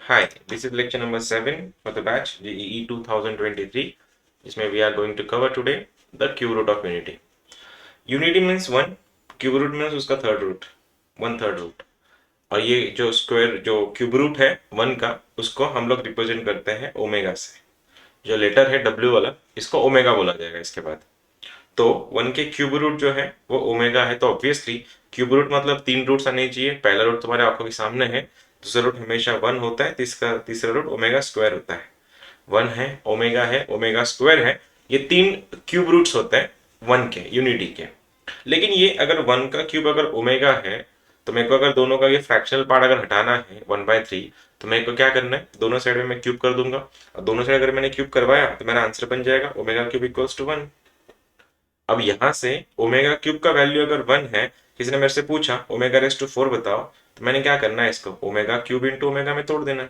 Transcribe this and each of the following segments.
Hi, this is lecture number 7 for the batch JEE 2023. जिसमें we are going to cover today the cube root of unity. Unity means 1, cube root means उसका third root, 1/3 root. और ये जो square जो cube root है 1 का उसको हम लोग रिप्रेजेंट करते हैं ओमेगा से. जो लेटर है W वाला इसको ओमेगा बोला जाएगा इसके बाद. तो 1 के क्यूब रूट जो है वो ओमेगा है, तो ऑब्वियसली क्यूब रूट मतलब 3 रूट्स आने चाहिए. पहला रूट तुम्हारे आंखों के सामने है, दूसरा रूट हमेशा 1 होता है, तीसरा रूट ओमेगा स्क्वायर होता है. 1 है, ओमेगा स्क्वायर है, ये 3 क्यूब रूट्स होते हैं 1 के यूनिटी के. लेकिन ये अगर 1 का क्यूब अगर ओमेगा है तो मेरे को अगर दोनों का ये फ्रैक्शनल पार्ट अगर हटाना है 1/3, तो मेरे को क्या करना है, दोनों साइड में मैं क्यूब कर दूंगा. और दोनों साइड अगर मैंने क्यूब करवाया तो मेरा आंसर बन जाएगा ओमेगा क्यूब इक्वल्स टू 1. अब यहां से ओमेगा क्यूब का वैल्यू अगर 1 है, किसी ने मेरे से पूछा ओमेगा रेस टू 4 बताओ, तो मैंने क्या करना है, इसको ओमेगा क्यूब इंटू ओमेगा में तोड़ देना है.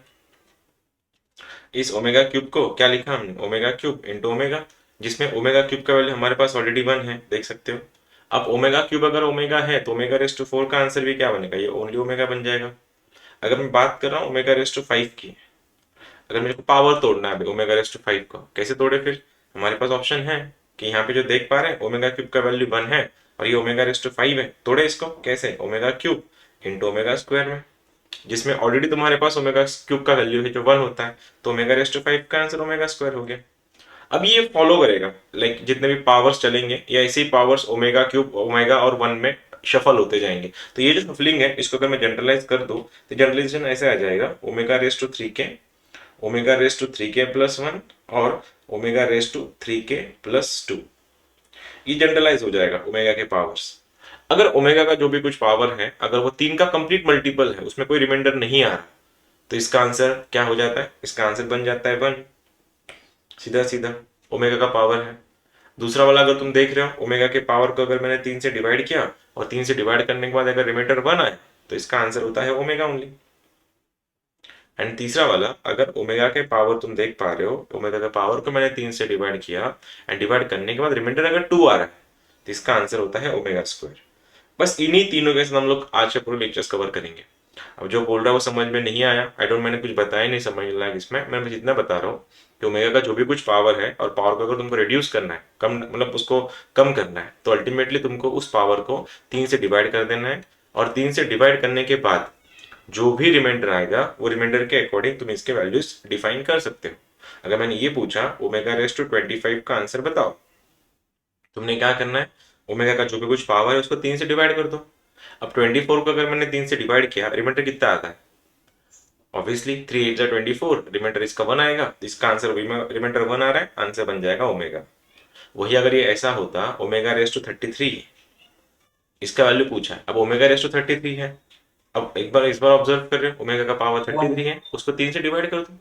इस ओमेगा क्यूब को क्या लिखा हमने, ओमेगा क्यूब इंटू ओमेगा, जिसमें ओमेगा क्यूब का वैल्यू हमारे पास ऑलरेडी 1 है, देख सकते हो. अब ओमेगा क्यूब अगर ओमेगा है तो ओमेगा रेस टू 4 का आंसर भी क्या बनेगा, ये ओनली ओमेगा बन जाएगा. अगर मैं बात कर रहा हूँ ओमेगा रेस टू 5 की, अगर मेरे को पावर तोड़ना है ओमेगा रेस टू 5 को, कैसे तोड़े फिर, हमारे पास ऑप्शन है कि यहाँ पे जो देख पा रहे हैं ओमेगा क्यूब का वैल्यू 1 है और ये ओमेगा रेस टू 5 है. तोड़े इसको कैसे, omega cube into omega square में, जिसमें ऑलरेडी तुम्हारे पास ओमेगा क्यूब का वैल्यू है जो 1 होता है, तो ओमेगा रेस टू 5 का आंसर ओमेगा स्क्वायर हो गया. अब ये फॉलो करेगा लाइक जितने भी पावर्स चलेंगे या ऐसे ही पावर्स ओमेगा क्यूब ओमेगा और 1 में शफल होते जाएंगे. तो ये जो शफलिंग है इसको अगर मैं जनरलाइज कर दूं तो जनरलाइजेशन ऐसे आ जाएगा, omega raise to 3k, omega raise to 3k plus 1 और omega raise to 3k plus 2. ये जनरलाइज हो जाएगा ओमेगा के पावर्स. अगर ओमेगा का जो भी कुछ पावर है अगर वो 3 का कंप्लीट मल्टीपल है, उसमें कोई रिमाइंडर नहीं आ रहा, तो इसका आंसर क्या हो जाता है, इसका आंसर बन जाता है 1, सीधा सीधा ओमेगा का पावर है. दूसरा वाला अगर तुम देख रहे हो ओमेगा के पावर को अगर मैंने 3 से डिवाइड किया और 3 से डिवाइड करने के बाद अगर रिमाइंडर 1 आए तो इसका आंसर होता है ओमेगा ओनली. एंड तीसरा वाला अगर ओमेगा के पावर तुम देख पा रहे हो, ओमेगा के पावर को मैंने 3 से डिवाइड किया एंड डिवाइड करने के बाद रिमाइंडर अगर 2 आ रहा है तो इसका आंसर होता है ओमेगा स्क्वायर. बस इन्हीं तीनों के साथ हम लोग आज के पूरे लेक्चर्स कवर करेंगे. अब जो बोल रहा है वो समझ में नहीं आया, आई डोंट, मैंने कुछ बताया नहीं समझ लायक इसमें, मैं बस इतना बता रहा हूँ कि ओमेगा का जो भी कुछ पावर है और पावर को अगर तुमको रिड्यूस करना है, कम मतलब उसको कम करना है, तो अल्टीमेटली तुमको उस पावर को 3 से डिवाइड कर देना है. और 3 से डिवाइड करने के बाद जो भी रिमाइंडर आएगा वो रिमाइंडर के अकॉर्डिंग तुम इसके वैल्यूज डिफाइन कर सकते हो. अगर मैंने ये पूछा ओमेगा रेस टू 25 का आंसर बताओ, तुमने क्या करना है, ओमेगा का जो भी कुछ पावर है उसको 3 से डिवाइड कर दो. अब 24 को अगर मैंने 3 से डिवाइड किया, रिमाइंडर कितना आता है, ऑब्वियसली 3 8 24, रिमाइंडर इसका 1 आएगा, इसका आंसर रिमाइंडर 1 आ रहा है, आंसर बन जाएगा ओमेगा. वही अगर ये ऐसा होता ओमेगा रेस टू 33, इसका वैल्यू पूछा है, अब ओमेगा रेस टू 33 है, अब एक बार इस बार ऑब्जर्व कर रहे हो ओमेगा का पावर 33 है, उसको 3 से डिवाइड कर दो.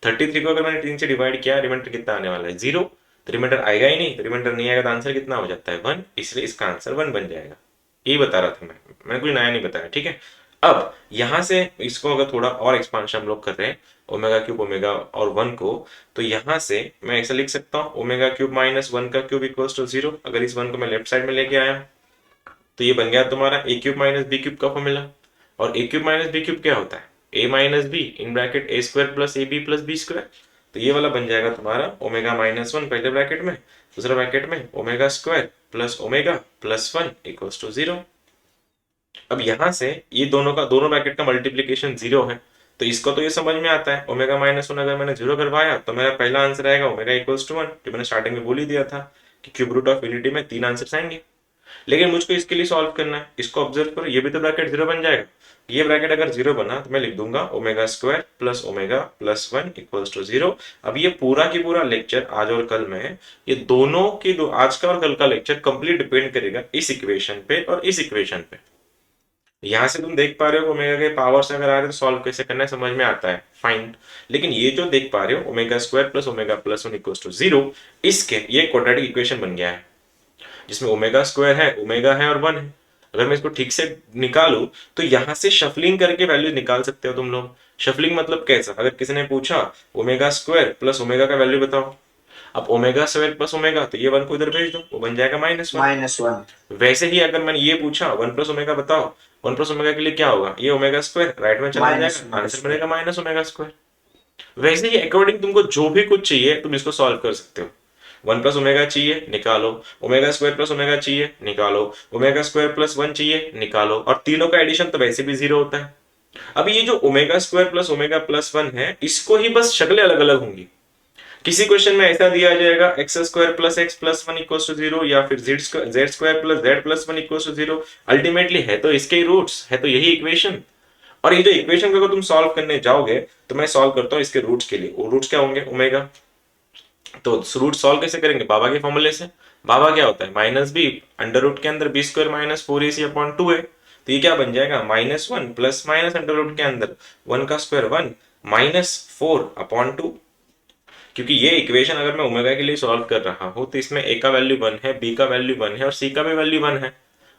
33 को अगर मैंने 3 से डिवाइड किया, रिमाइंडर कितना आने वाला है 0, तो रिमाइंडर आएगा ही नहीं, तो रिमाइंडर नहीं आएगा तो आंसर कितना हो जाता है 1, इसलिए इसका आंसर 1 बन जाएगा. यही बता रहा था मैंने कुछ नया नहीं बताया, ठीक है. अब यहां से इसको अगर थोड़ा और एक्सपांशन हम लोग कर रहे हैं ओमेगा क्यूब ओमेगा और 1 को, तो यहां से मैं ऐसा लिख सकता हूँ ओमेगा क्यूब माइनस 1 का क्यूब इक्वल्स टू 0. अगर इस 1 को मैं लेफ्ट साइड में लेके आया तो ये बन गया तुम्हारा a cube minus b cube का फॉर्मूला. और a cube minus b cube क्या होता है, a minus b in bracket a square plus a b plus b square. तो ये वाला बन जाएगा तुम्हारा ओमेगा माइनस 1 पहले ब्रैकेट में, दूसरा ब्रैकेट में omega square plus omega plus 1 equals to 0. अब यहां से ये दोनों ब्रैकेट का मल्टीप्लीकेशन 0 है, तो इसको तो ये समझ में आता है ओमेगा माइनस 1 अगर मैंने 0 करवाया तो मेरा पहला आंसर आएगा ओमेगा इक्वल्स टू 1, जो मैंने स्टार्टिंग में बोल ही दिया था कि क्यूब रूट ऑफ यूनिटी में 3 आंसर्स आएंगे. लेकिन मुझको इसके लिए सॉल्व करना है, इसको ऑब्जर्व करो, ये भी तो ब्रैकेट 0 बन जाएगा. ये ब्रैकेट अगर 0 बना तो मैं लिख दूंगा omega square plus omega plus 1 equals to 0. अब ये पूरा की पूरा लेक्चर आज और कल में, ये दोनों के दो आज का और कल का लेक्चर कंप्लीट डिपेंड करेगा इस इक्वेशन पे और इस इक्वेशन पे. यहां से तुम देख पा रहे हो ओमेगा के पावर्स अगर आ रहे हैं तो सॉल्व कैसे करना है समझ में आता है, फाइन. लेकिन ये जो देख पा रहे हो omega square plus omega plus 1 equals to 0, इसके ये क्वाड्रेटिक इक्वेशन बन गया है जिसमें ओमेगा स्क्वायर है, ओमेगा है और 1 है. अगर मैं इसको ठीक से निकालू तो यहां से शफलिंग करके वैल्यू निकाल सकते हो तुम लोग. शफलिंग मतलब कैसा, अगर किसी ने पूछा ओमेगा स्क्वायर प्लस ओमेगा का वैल्यू बताओ, अब ओमेगा स्क्वायर प्लस ओमेगा, तो ये 1 को इधर भेज दो, वो बन जाएगा -1। -1। वैसे ही अगर मैंने ये पूछा 1 प्लस ओमेगा बताओ, 1 प्लस ओमेगा के लिए क्या होगा, ये ओमेगा स्क्वायर राइट में चला जाएगा, आंसर -1/2। बनेगा माइनस ओमेगा स्क्वायर। वैसे ही अकॉर्डिंग तुमको जो भी कुछ चाहिए तुम इसको सॉल्व कर सकते हो। 1 प्लस ओमेगा चाहिए, निकालो। ओमेगा स्क्वायर प्लस ओमेगा चाहिए, निकालो। ओमेगा स्क्वायर प्लस 1 चाहिए, निकालो। और तीनों का एडिशन तो वैसे भी 0 होता है। अब ये जो omega square plus omega plus 1 है, इसको ही बस शक्लें अलग अलग होंगी। किसी क्वेश्चन में ऐसा दिया जाएगा x square plus x plus 1 equal to 0, या फिर z square plus z plus 1 equal to 0। Ultimately है तो इसके ही रूट्स, है तो यही इक्वेशन। और ये जो इक्वेशन को अगर तुम सॉल्व करने जाओगे, तो मैं सॉल्व करता हूं इसके रूट्स के लिए। वो रूट्स क्या होंगे, ओमेगा। तो रूट सॉल्व कैसे करेंगे, बाबा के फॉर्मूले से। बाबा क्या होता है, माइनस बी अंडर रूट के अंदर बी स्क्वायर माइनस 4ac/2 है। तो ये क्या बन जाएगा, -1 प्लस माइनस अंडर रूट के अंदर 1 का स्क्वायर 1 -4/2। क्योंकि ये इक्वेशन अगर मैं ओमेगा के लिए सॉल्व कर रहा हूं, तो इसमें ए का वैल्यू 1 है, बी का वैल्यू 1 है और सी का भी वैल्यू 1 है।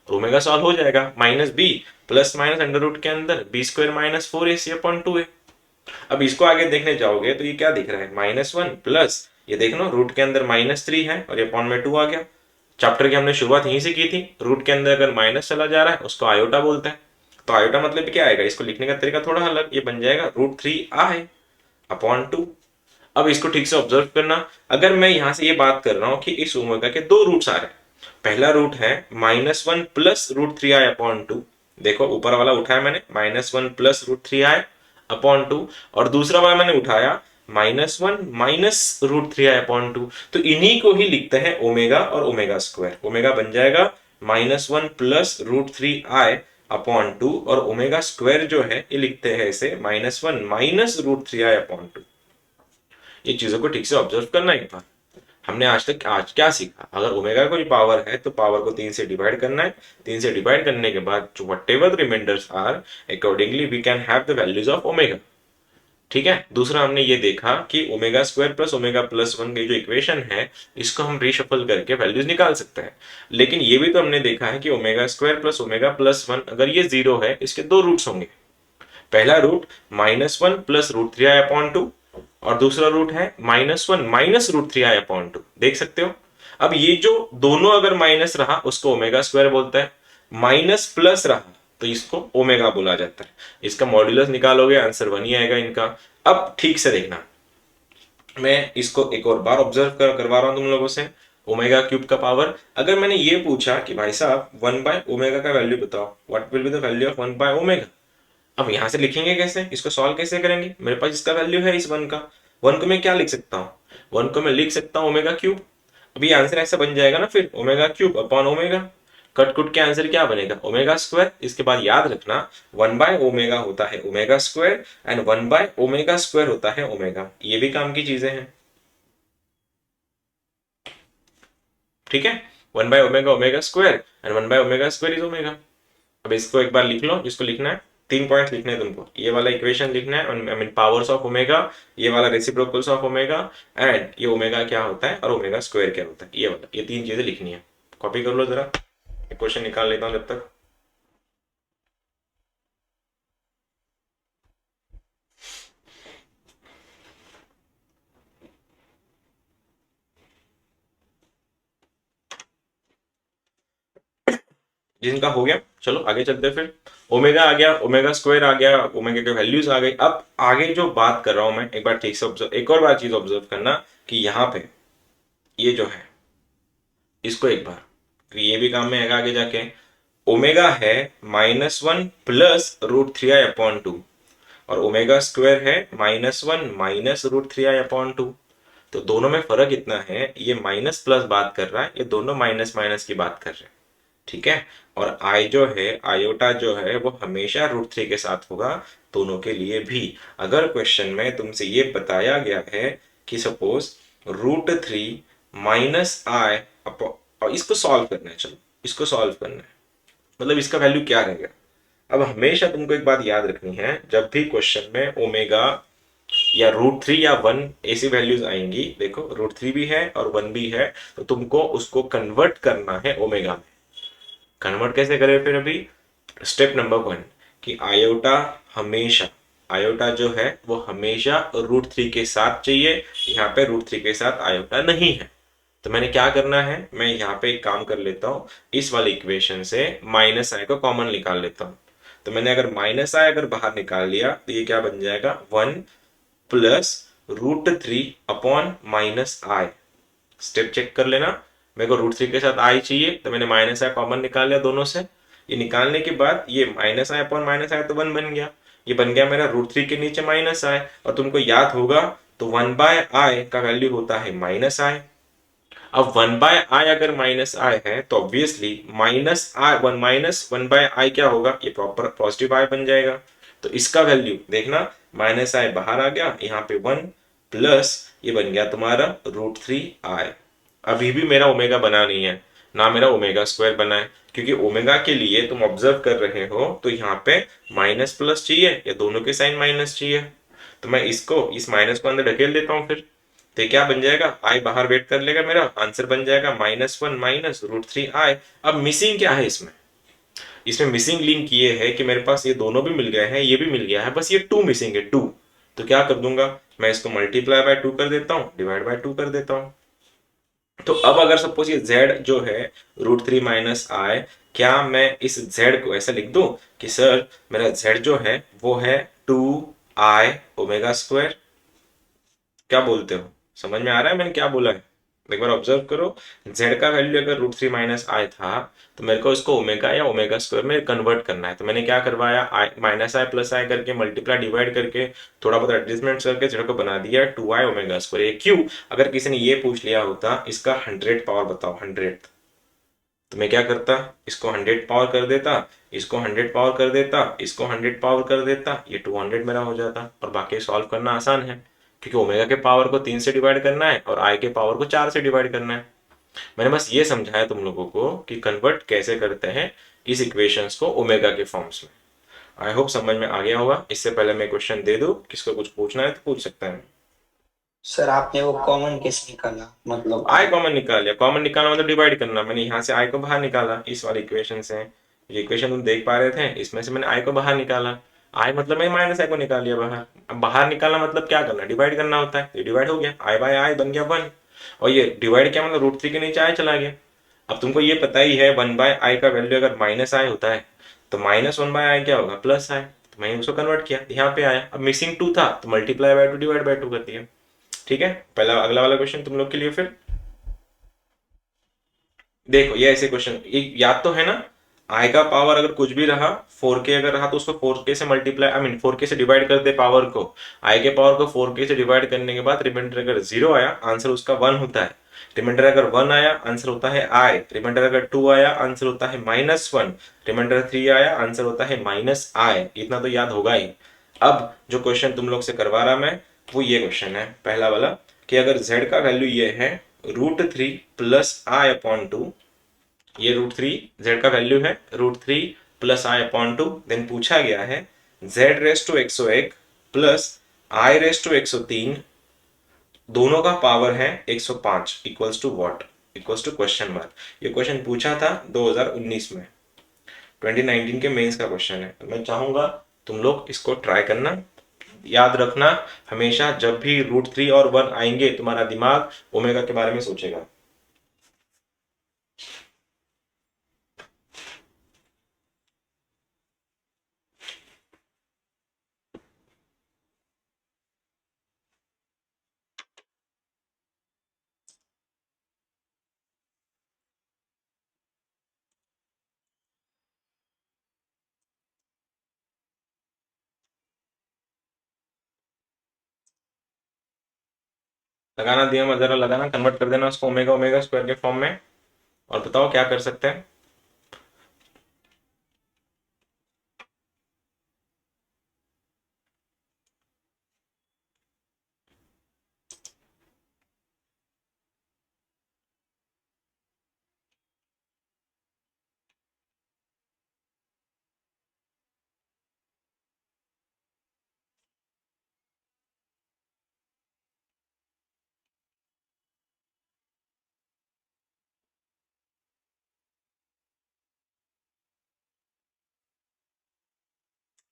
ओमेगा सॉल्व हो जाएगा, minus b plus minus under root के अंदर बी स्क्वायर माइनस 4ac/2 है। अब इसको आगे देखने जाओगे तो ये क्या दिख रहा है, -1 प्लस ये देख लो रूट के अंदर -3 है और ये अपॉन में 2 आ गया। चैप्टर की हमने शुरुआत यहीं से की थी। रूट के अंदर अगर माइनस चला जा रहा है उसको आयोटा बोलते हैं। तो आयोटा मतलब क्या आएगा, इसको लिखने का तरीका थोड़ा अलग, ये बन जाएगा √3i/2। अब इसको ठीक से ऑब्जर्व करना। अगर मैं यहां से ये बात कर रहा हूं कि इस ओमेगा के दो रूट्स आ रहे हैं। पहला रूट है -1 प्लस √3i/2। देखो ऊपर वाला उठाया मैंने -1 प्लस √3i/2, और दूसरा वाला मैंने उठाया -1 माइनस √3i/2। तो इन्हीं को ही लिखते हैं ओमेगा और ओमेगा स्क्वायर। ओमेगा बन जाएगा -1 प्लस √3i/2, और ओमेगा स्क्वायर जो है ये लिखते हैं इसे -1 माइनस √3i/2। ये चीजों को ठीक से ऑब्जर्व करना एक बार। हमने आज क्या सीखा, अगर ओमेगा कोई पावर है तो पावर को 3 से डिवाइड करना है। 3 से डिवाइड करने के बाद जो whatever the reminders are, accordingly we can have the values of omega. ठीक है। दूसरा हमने ये देखा कि omega square plus omega plus 1 की जो इक्वेशन है, इसको हम रीशफल करके वैल्यूज निकाल सकते हैं। लेकिन ये भी तो हमने देखा है कि omega square plus omega plus 1 अगर ये 0 है, इसके दो रूट्स होंगे। पहला रूट -1 प्लस √3i/2, और दूसरा रूट है -1 माइनस √3i/2। देख सकते हो। अब ये जो दोनों अगर माइनस रहा उसको ओमेगा स्क्वायर बोलता है, माइनस प्लस रहा तो इसको ओमेगा बोला जाता है। इसका मॉड्यूलस निकालोगे आंसर 1 ही आएगा इनका। अब ठीक से देखना, मैं इसको एक और बार ऑब्जर्व करवा रहा हूं तुम लोगों से। ओमेगा क्यूब का पावर, अगर मैंने ये पूछा कि भाई साहब 1/ओमेगा का वैल्यू बताओ, what will be the value of 1/ओमेगा। अब यहां से लिखेंगे कैसे, इसको सॉल्व कैसे करेंगे, मेरे पास इसका वैल्यू है इस 1 का। 1 को मैं क्या लिख सकता हूँ, 1 को मैं लिख सकता हूँ ओमेगा क्यूब। अभी आंसर ऐसा बन जाएगा ना, फिर omega cube upon omega. Cut कुट के आंसर क्या बनेगा, ओमेगा स्क्वायर। इसके बाद याद रखना 1/ओमेगा होता है ओमेगा स्क्वायर, एंड 1/ओमेगा स्क्वायर होता है ओमेगा। ये भी काम की चीजें हैं। ठीक है। 1/ओमेगा ओमेगा स्क्वायर एंड 1/ओमेगा स्क्वायर इज ओमेगा। अब इसको एक बार लिख लो, जिसको लिखना है। 3 पॉइंट लिखने हैं तुमको। ये वाला इक्वेशन लिखना है, I mean powers of omega, ये वाला रेसिप्रोकल्स ऑफ ओमेगा, एंड ये ओमेगा क्या होता है और ओमेगा स्क्वायर क्या होता है, ये वाला, ये 3 चीजें लिखनी है। कॉपी कर लो जरा, क्वेश्चन निकाल लेता हूं जब तक। जिनका हो गया चलो आगे चलते हैं फिर। ओमेगा आ गया, ओमेगा स्क्वायर आ गया, ओमेगा के वैल्यूज आ गई। अब आगे जो बात कर रहा हूं मैं, एक बार ठीक से ऑब्जर्व, एक और बार चीज ऑब्जर्व करना कि यहाँ पे ये जो है, इसको एक बार, तो ये भी काम में आएगा आगे जाके। ओमेगा है -1 प्लस √3i/2, और ओमेगा स्क्वायर है -1 माइनस √3i/2। तो दोनों में फर्क इतना है, ये माइनस प्लस बात कर रहा है, ये दोनों माइनस माइनस की बात कर रहे हैं। ठीक है। और आई जो है, आयोटा जो है, वो हमेशा √3 के साथ होगा, दोनों के लिए भी। अगर क्वेश्चन में तुमसे ये बताया गया है कि सपोज √3 माइनस आई, और इसको सॉल्व करना है, चलो इसको सॉल्व करना है, मतलब इसका वैल्यू क्या रहेगा। अब हमेशा तुमको एक बात याद रखनी है, जब भी क्वेश्चन में ओमेगा या √3 या 1 ऐसी वैल्यूज आएंगी, देखो √3 भी है और 1 भी है, तो तुमको उसको कन्वर्ट करना है ओमेगा में। कन्वर्ट कैसे करें फिर, अभी स्टेप नंबर 1 कि आयोटा हमेशा आयोटा जो है वो हमेशा √3 के साथ चाहिए, यहाँ पे √3 के साथ आयोटा नहीं है। तो मैंने क्या करना है, मैं यहाँ पे एक काम कर लेता हूँ, इस वाली इक्वेशन से माइनस आई को कॉमन निकाल लेता हूँ। तो मैंने अगर माइनस आई अगर बाहर निकाल लिया तो ये क्या बन जाएगा, 1 प्लस √3 अपॉन माइनस आई। स्टेप चेक कर लेना, मेरे को √3 के साथ आई चाहिए तो मैंने माइनस आई कॉमन निकाल लिया दोनों से। ये निकालने के बाद ये माइनस आई अपॉन माइनस आई तो 1 बन गया, ये बन गया मेरा √3 के नीचे माइनस आई। और तुमको याद होगा तो 1/i का वैल्यू होता है माइनस आई। अब 1/i अगर माइनस आई है तो obviously minus i one by i क्या होगा, ये प्रॉपर पॉजिटिव आई बन जाएगा। तो इसका वैल्यू देखना, माइनस आई बाहर आ गया, यहाँ पे 1 प्लस ये बन गया तुम्हारा √3i। अभी भी मेरा ओमेगा बना नहीं है, ना मेरा ओमेगा स्क्वायर बना है, क्योंकि ओमेगा के लिए तुम ऑब्जर्व कर रहे हो तो यहाँ पे माइनस प्लस चाहिए या दोनों के साइन माइनस चाहिए। तो मैं इसको इस माइनस को अंदर ढकेल देता हूँ फिर, तो क्या बन जाएगा, आई बाहर वेट कर लेगा, मेरा आंसर बन जाएगा -1 माइनस √3i। अब मिसिंग क्या है इसमें, इसमें मिसिंग लिंक ये है कि मेरे पास ये दोनों भी मिल गए हैं, ये भी मिल गया है, बस ये 2 मिसिंग है, 2। तो क्या कर दूंगा, मैं इसको मल्टीप्लाई बाय 2 कर देता हूँ, डिवाइड बाय 2 कर देता हूँ। तो अब अगर सपोज ये z जो है √3 माइनस आई, क्या मैं इस z को ऐसा लिख दूं कि सर मेरा z जो है वो है 2i ओमेगा स्क्वायर। क्या बोलते हो, समझ में आ रहा है मैंने क्या बोला है, एक बार ऑब्जर्व करो। z का वैल्यू अगर √3 माइनस आई था तो मेरे को इसको ओमेगा या ओमेगा स्क्वायर में कन्वर्ट करना है। तो मैंने क्या करवाया, आई माइनस आई प्लस आई करके मल्टीप्लाई डिवाइड करके थोड़ा बहुत एडजस्टमेंट करके z को बना दिया 2i ओमेगा स्क्वायर। ये क्यों, अगर किसी ने ये पूछ लिया होता इसका 100 पावर बताओ 100, तो मैं क्या करता, इसको 100 पावर कर देता, इसको 100 पावर कर देता, इसको 100 पावर कर देता, ये 200 मेरा हो जाता। और बाकी सॉल्व करना आसान है, क्योंकि ओमेगा के पावर को 3 से डिवाइड करना है और आई के पावर को 4 से डिवाइड करना है। मैंने बस ये समझाया तुम लोगों को कि कन्वर्ट कैसे करते हैं इस इक्वेशंस को ओमेगा के फॉर्म्स में। आई होप समझ में आ गया होगा। इससे पहले मैं क्वेश्चन दे दूं, किसको कुछ पूछना है तो पूछ सकता है। सर आपने वो कॉमन कैसे निकाला, मतलब आई आई? कॉमन निकाल लिया, कॉमन निकालना मतलब डिवाइड करना। मैंने यहाँ से आई को बाहर निकाला इस वाली इक्वेशन से, ये इक्वेशन तुम देख पा रहे थे, इसमें से मैंने आई को बाहर निकाला। आई मतलब मैं माइनस आई को निकाल लिया बाहर। अब बाहर निकालना मतलब क्या करना, डिवाइड करना होता है, ये डिवाइड हो गया, आई बाय आई बन गया 1। और ये डिवाइड क्या मतलब √3 के नीचे आई चला गया। अब तुमको ये पता ही है 1/i का वैल्यू अगर माइनस आई होता है तो -1/i क्या होगा, प्लस आई। तो मैंने उसको कन्वर्ट किया, यहाँ पे आया। अब मिसिंग 2 था तो मल्टीप्लाई बाय 2 डिवाइड बाय 2 कर दिया। ठीक है, पहला अगला वाला क्वेश्चन तुम लोग के लिए फिर देखो, ये ऐसे क्वेश्चन एक याद तो है ना, आई का पावर अगर कुछ भी रहा 4k अगर रहा तो उसको 4k से मल्टीप्लाई, आई मीन 4k से डिवाइड कर दे पावर को। आई के पावर को 4k से डिवाइड करने के बाद रिमाइंडर अगर 0 आया आंसर उसका 1 होता है। रिमाइंडर अगर 1 आया आंसर होता है आई। रिमाइंडर अगर 2 आया आंसर होता है -1। रिमाइंडर 3 आया आंसर होता है -i। इतना तो याद होगा ही। अब जो क्वेश्चन तुम लोग से करवा रहा मैं वो ये क्वेश्चन है पहला वाला, कि अगर z का वैल्यू ये है √3 प्लस आई अपॉन 2, ये √3 z का वैल्यू है √3 प्लस आई अपॉन 2, देन पूछा गया है z⁻101 प्लस i⁻103 दोनों का पावर है 105 equals to what, equals to question mark. ये क्वेश्चन पूछा था 2019 में, 2019 के मेंस का क्वेश्चन है। तो मैं चाहूंगा तुम लोग इसको ट्राई करना, याद रखना हमेशा जब भी √3 और 1 आएंगे तुम्हारा दिमाग ओमेगा के बारे में सोचेगा। लगाना दिया मैं, जरा लगाना, कन्वर्ट कर देना उसको ओमेगा ओमेगा स्क्वायर के फॉर्म में, और बताओ क्या कर सकते हैं।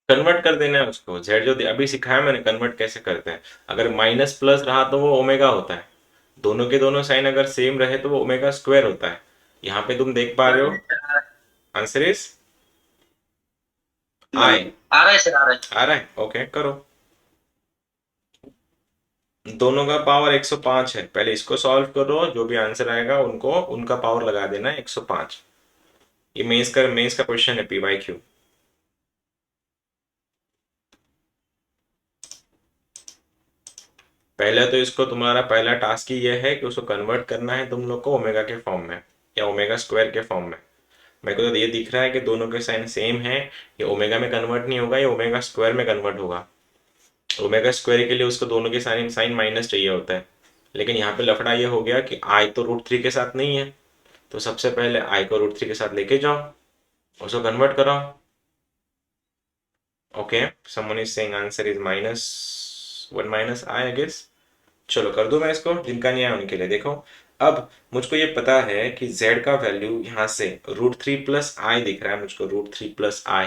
कन्वर्ट कर देना है उसको। जेड जो अभी सिखाया मैंने कन्वर्ट कैसे करते हैं। अगर माइनस प्लस रहा तो वो ओमेगा होता है, दोनों के दोनों साइन अगर सेम रहे तो वो ओमेगा स्क्वायर होता है। यहाँ पे तुम देख पा रहे हो, आंसर इज आई। आ रहा है सर, आ रहा है। आ रहा है, ओके करो। दोनों का पावर 105 है, पहले इसको सॉल्व करो, जो भी आंसर आएगा उनको उनका पावर लगा देना है 105। ये मेंस का क्वेश्चन है, PYQ। पहले तो इसको तुम्हारा पहला टास्क ही ये है कि उसको कन्वर्ट करना है तुम लोग को ओमेगा के फॉर्म में या ओमेगा स्क्वायर के फॉर्म में। मेरे को तो ये दिख रहा है कि दोनों के साइन सेम है, ये ओमेगा में कन्वर्ट नहीं होगा, ये ओमेगा स्क्वायर में कन्वर्ट होगा। ओमेगा स्क्वायर के लिए उसको दोनों के साइन साइन माइनस चाहिए होता है। लेकिन यहाँ पे लफड़ा ये हो गया कि आई तो रूट 3 के साथ नहीं है, तो सबसे पहले आई को रूट 3 के साथ लेके जाओ, उसको कन्वर्ट कराओ। Okay, someone is saying answer is -1 minus I guess. चलो कर दूं मैं इसको, जिनका नहीं आया उनके लिए। देखो अब मुझको ये पता है कि z का वैल्यू यहाँ से √3 प्लस आई दिख रहा है मुझको, √3 प्लस आई।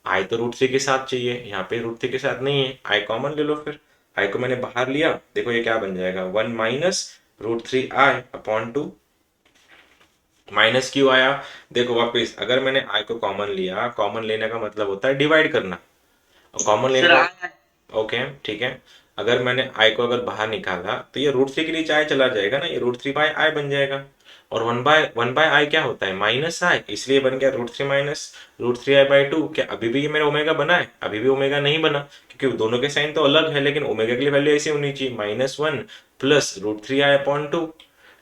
आई तो √3 के साथ चाहिए, यहाँ पे √3 के साथ नहीं है, आई कॉमन ले लो फिर। आई को मैंने बाहर लिया, देखो ये क्या बन जाएगा, 1 माइनस √3i/2। माइनस क्यों आया, देखो वापस अगर मैंने आई को कॉमन लिया, कॉमन लेने का मतलब होता है डिवाइड करना, और कॉमन लेने का, ओके ठीक है। अगर मैंने आई को अगर बाहर निकाला तो ये √3 के नीचे आई चला जाएगा ना, ये √3/i बन जाएगा। और वन बाय आई क्या होता है, माइनस आई, इसलिए बन गया √3 माइनस √3i/2। क्या अभी भी ये मेरा ओमेगा बना है, अभी भी ओमेगा नहीं बना, क्योंकि दोनों के साइन तो अलग है, लेकिन ओमेगा के लिए वैल्यू ऐसी होनी चाहिए, -1 प्लस √3i/2।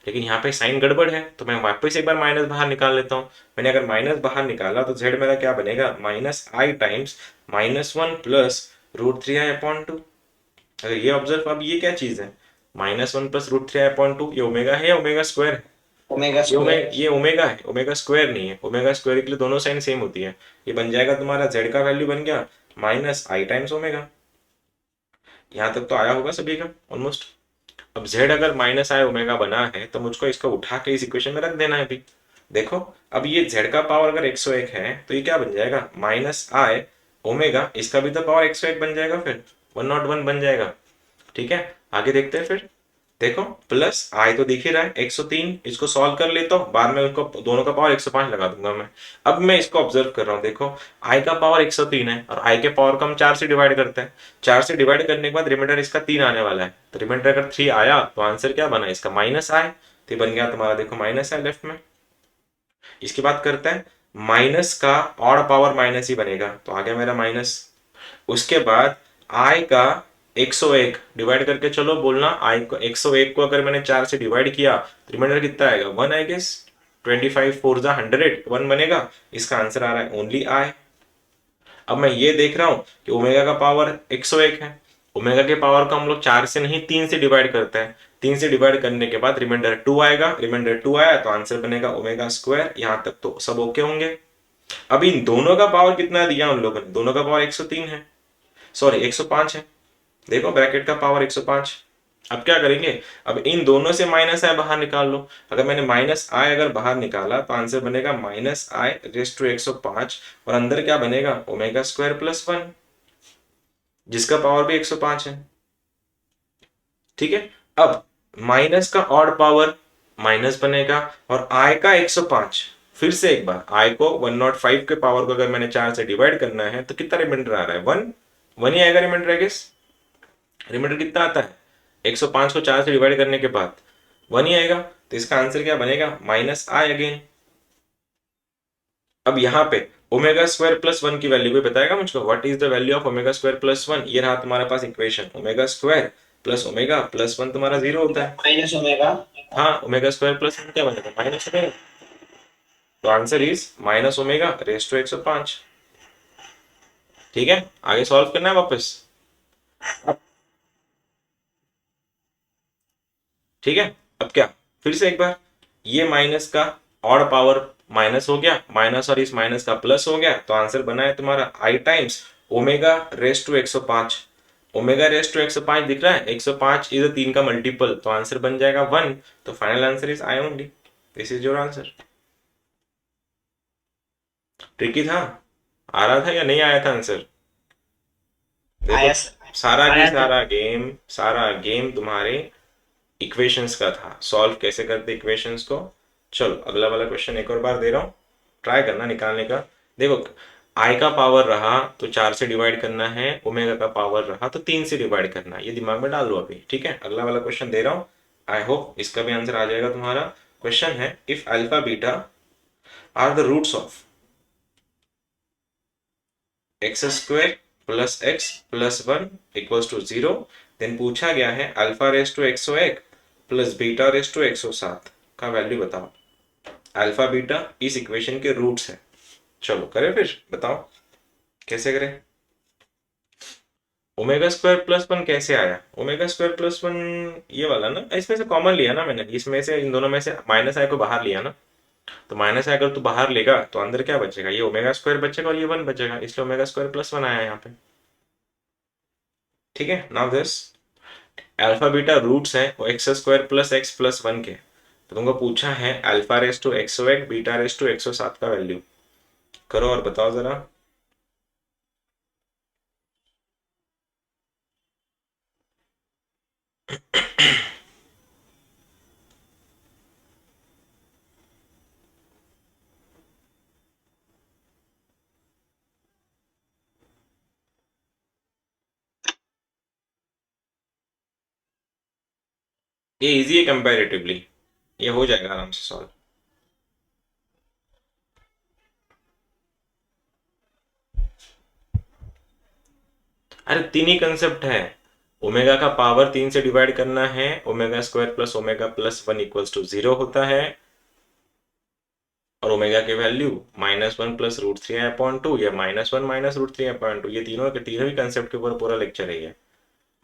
लेकिन यहाँ पे साइन गड़बड़ है, तो मैं वापस एक बार माइनस बाहर निकाल लेता हूँ। मैंने अगर माइनस बाहर निकाला तो जेड मेरा क्या बनेगा, -i टाइम्स -1 प्लस √3i/2। अगर ये ऑब्जर्व, अब ये क्या चीज है, -1 प्लस √3i/2, ये ओमेगा है या ओमेगा स्क्वायर है, ओमेगा स्क्वायर। ये ओमेगा है, ओमेगा स्क्वायर नहीं है। ओमेगा स्क्वायर के लिए दोनों साइन सेम होती है। ये बन जाएगा तुम्हारा, जेड का वैल्यू बन गया -i टाइम्स ओमेगा। यहाँ तक तो आया होगा सभी का ऑलमोस्ट। अब z अगर -i ओमेगा बना है तो मुझको इसको उठा के इस इक्वेशन में रख देना है अभी। देखो अब ये z का पावर अगर 101 है तो ये क्या बन जाएगा, -i ओमेगा, इसका भी तो पावर 101 बन जाएगा, फिर 101 बन जाएगा। ठीक है, आगे देखते हैं फिर। देखो प्लस आई तो दिख ही रहा है 103, इसको सॉल्व कर लेता हूँ, बाद में उनको दोनों का पावर 105 लगा दूंगा मैं। अब मैं इसको ऑब्जर्व कर रहा हूँ, देखो आई का पावर 103 है और आई के पावर को हम 4 से डिवाइड करते हैं। 4 से डिवाइड करने के बाद रिमाइंडर इसका 3 आने वाला है, तो रिमाइंडर अगर 3 आया तो आंसर क्या बना इसका, -i। तो ये बन गया तुम्हारा, देखो -i लेफ्ट में। इसकी बात करते हैं, माइनस का ऑड पावर माइनस ही बनेगा, तो आ गया मेरा माइनस। उसके बाद आई का 101 डिवाइड करके चलो बोलना, आई को 101 को अगर मैंने 4 से डिवाइड किया तो रिमाइंडर कितना आएगा, 1 आई गेस। 25 4 जा 100, 1 बनेगा। इसका आंसर आ रहा है ओनली आई। अब मैं ये देख रहा हूं कि ओमेगा का पावर 101 है, ओमेगा के पावर को हम लोग 4 से नहीं 3 से डिवाइड करते हैं। 3 से डिवाइड करने के बाद रिमाइंडर 2 आएगा, रिमाइंडर 2 आया तो आंसर बनेगा ओमेगा स्क्वायर। यहां तक तो सब ओके होंगे। अब इन दोनों का पावर कितना दिया उन लोगों ने, दोनों का पावर 103 है, सॉरी 105 है। देखो ब्रैकेट का पावर 105। अब क्या करेंगे, अब इन दोनों से -i बाहर निकाल लो। अगर मैंने -i अगर बाहर निकाला तो आंसर बनेगा -i⁻105, और अंदर क्या बनेगा, ओमेगा स्क्वायर प्लस 1, जिसका पावर भी 105 है। ठीक है, अब माइनस का ऑड पावर माइनस बनेगा, और i का 105। फिर से एक बार, i को 105 के पावर को अगर मैंने 4 से डिवाइड करना है तो कितना रिमाइंडर आ रहा है, 1। 1 ही आएगा रिमाइंडर, आई गेस। रिमाइंडर कितना आता है, 105 को 4 से डिवाइड करने के बाद 1 ही आएगा, तो इसका आंसर क्या बनेगा, -i अगेन। अब यहाँ पे ओमेगा स्क्वायर प्लस 1 की वैल्यू भी बताएगा मुझको, what is the value of omega square plus 1। ये रहा तुम्हारे पास equation, omega square plus omega plus 1 तुम्हारा 0 होता है। Minus omega. हाँ, ओमेगा स्क्वायर प्लस 1 क्या बनेगा, माइनस ओमेगा। तो आंसर इज -ओमेगा⁻105। ठीक है, आगे सॉल्व करना है वापस। ठीक है, अब क्या, फिर से एक बार, ये माइनस का ऑड पावर माइनस हो गया, माइनस और इस माइनस का प्लस हो गया, तो आंसर बना है तुम्हारा आई टाइम्स ओमेगा⁻105। ओमेगा⁻105 दिख रहा है, 105 इज 3 का मल्टीपल, तो आंसर बन जाएगा 1। तो final answer is I only, this is your answer. Tricky था, आ रहा था या नहीं आया था आंसर। देखो आया सर, सारा की आया सर। सारा गेम तुम्हारे इक्वेशंस का था, सॉल्व कैसे करते इक्वेशंस को। चलो अगला वाला क्वेश्चन एक और बार दे रहा हूँ, ट्राई करना निकालने का। देखो आई का पावर रहा तो 4 से डिवाइड करना है, ओमेगा का पावर रहा तो 3 से डिवाइड करना है, ये दिमाग में डाल लो अभी, ठीक है। अगला वाला क्वेश्चन दे रहा हूँ, आई होप इसका भी आंसर आ जाएगा तुम्हारा। क्वेश्चन है, if alpha beta are the roots of x square plus x plus one equals to zero, then पूछा गया है alpha raise to 101 plus beta raise to 107 का वैल्यू बताओ। अल्फा बीटा इस इक्वेशन के रूट्स है। चलो करें फिर, बताओ कैसे करें। ओमेगा स्क्वायर प्लस वन कैसे आया, ओमेगा स्क्वायर प्लस वन ये वाला ना, इसमें से कॉमन लिया ना मैंने, इसमें से इन दोनों में से माइनस आई को बाहर लिया ना, तो माइनस आई अगर तू बाहर लेगा तो अंदर क्या बचेगा, ये ओमेगा स्क्वायर बचेगा और ये वन बचेगा, इसलिए ओमेगा स्क्वायर प्लस वन आया यहाँ पे। ठीक है, now this alpha beta roots हैं वो x square plus x plus one के, तो तुमको पूछा है alpha raise to 101 beta raise to 107 का वैल्यू करो और बताओ जरा। ये इजी है कंपैरेटिवली, ये हो जाएगा आराम से सॉल्व। अरे तीन ही कंसेप्ट है, ओमेगा का पावर 3 से डिवाइड करना है, omega square plus omega plus one equals to zero होता है, और ओमेगा की value -1 plus root three upon two या -1 minus root three upon two, ये तीनों के तीनों ही कंसेप्ट के ऊपर पूरा लेक्चर है ये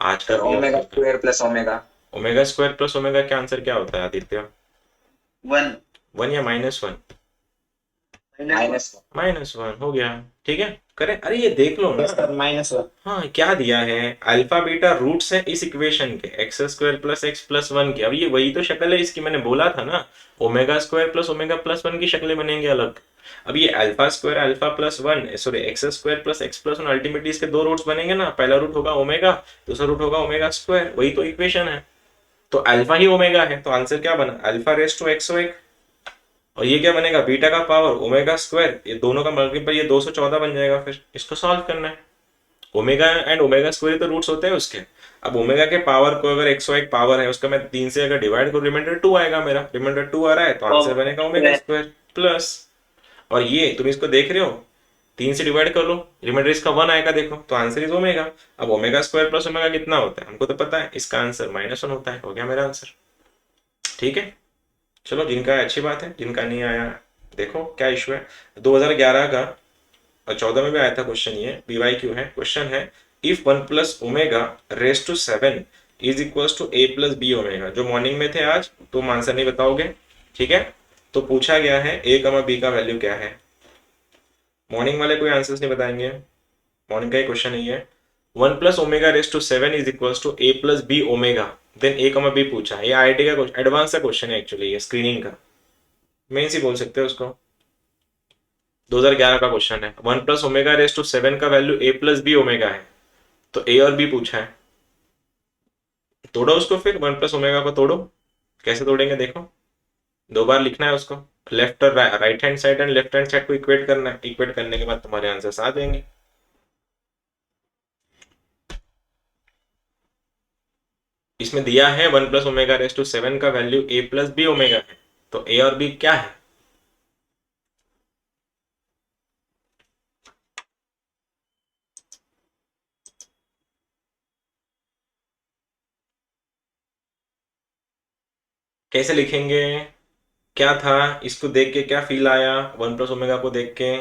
आज का सर भी। Omega square plus omega omega square plus omega का आंसर क्या होता है आदित्य, वन, वन या -1, माइनस -1 हो गया। ठीक है करें, अरे ये देख लो ना। सर -1। हाँ क्या दिया है, अल्फा बीटा रूट्स है इस इक्वेशन के x square plus x plus one के, अब ये वही तो शक्ल है इसकी, मैंने बोला था ना omega square plus omega plus one की शक्लें बनेंगे अलग। अब ये alpha square alpha plus one sorry x square plus x plus one ultimately इसके दो रूट्स बनेंगे ना, पहला रूट होगा ओमेगा, दूसरा रूट होगा ओमेगा स्क्वायर, वही तो इक्वेशन है। तो अल्फा ही ओमेगा है, तो आंसर क्या बना, अल्फा रेस टू 101, और ये क्या बनेगा बीटा का पावर ओमेगा स्क्वायर, ये दोनों का मल्टीपल ये 214 बन जाएगा। फिर इसको सॉल्व करना है, ओमेगा एंड ओमेगा स्क्वायर तो रूट्स होते हैं उसके। अब ओमेगा के पावर को अगर 101 पावर है उसका मैं 3 से अगर डिवाइड करूं रिमाइंडर 2 आएगा, मेरा रिमाइंडर 2 आ रहा है तो आंसर बनेगा ओमेगा स्क्वायर प्लस, और ये तुम इसको देख रहे हो 3 से डिवाइड कर लो रिमाइंडर इसका 1 आएगा, देखो तो आंसर इज ओमेगा। अब ओमेगा स्क्वायर प्लस ओमेगा कितना होता है हमको तो पता है, इसका आंसर -1 होता है, हो गया मेरा आंसर। ठीक है चलो, जिनका है अच्छी बात है, जिनका नहीं आया देखो क्या इशू है। 2011 का और 14 में भी आया था क्वेश्चन, ये BYQ है। क्वेश्चन है if 1 plus omega raise to 7 is equals to a plus B omega, जो मॉर्निंग में थे आज तुम आंसर नहीं बताओगे, ठीक है। तो पूछा गया है a कमा b का वैल्यू क्या है, मॉर्निंग वाले कोई आंसर्स नहीं बताएंगे, मॉर्निंग का ही क्वेश्चन ही है। 1 plus omega raise to 7 is equals to a plus B omega, then a comma b पूछा, ये IIT का एडवांस का क्वेश्चन है एक्चुअली, ये स्क्रीनिंग का मेंस ही बोल सकते हो उसको। 2011 का क्वेश्चन है, 1 प्लस ओमेगा रेस टू 7 का value a plus B omega है, तो a और b पूछा है। तोड़ो उसको फिर, 1 प्लस ओमेगा को तोड़ो, कैसे तोड़ेंगे देखो, दो बार लिखना है उसको, लेफ्ट और right hand side and left hand side को इक्वेट करना है, इक्वेट करने के बाद तुम्हारे आंसर आ जाएंगे। इसमें दिया है 1 प्लस ओमेगा रेस टू 7 का value a plus B omega है, तो a और b क्या है, कैसे लिखेंगे, क्या था इसको देख के क्या फील आया, 1 प्लस ओमेगा को देख के।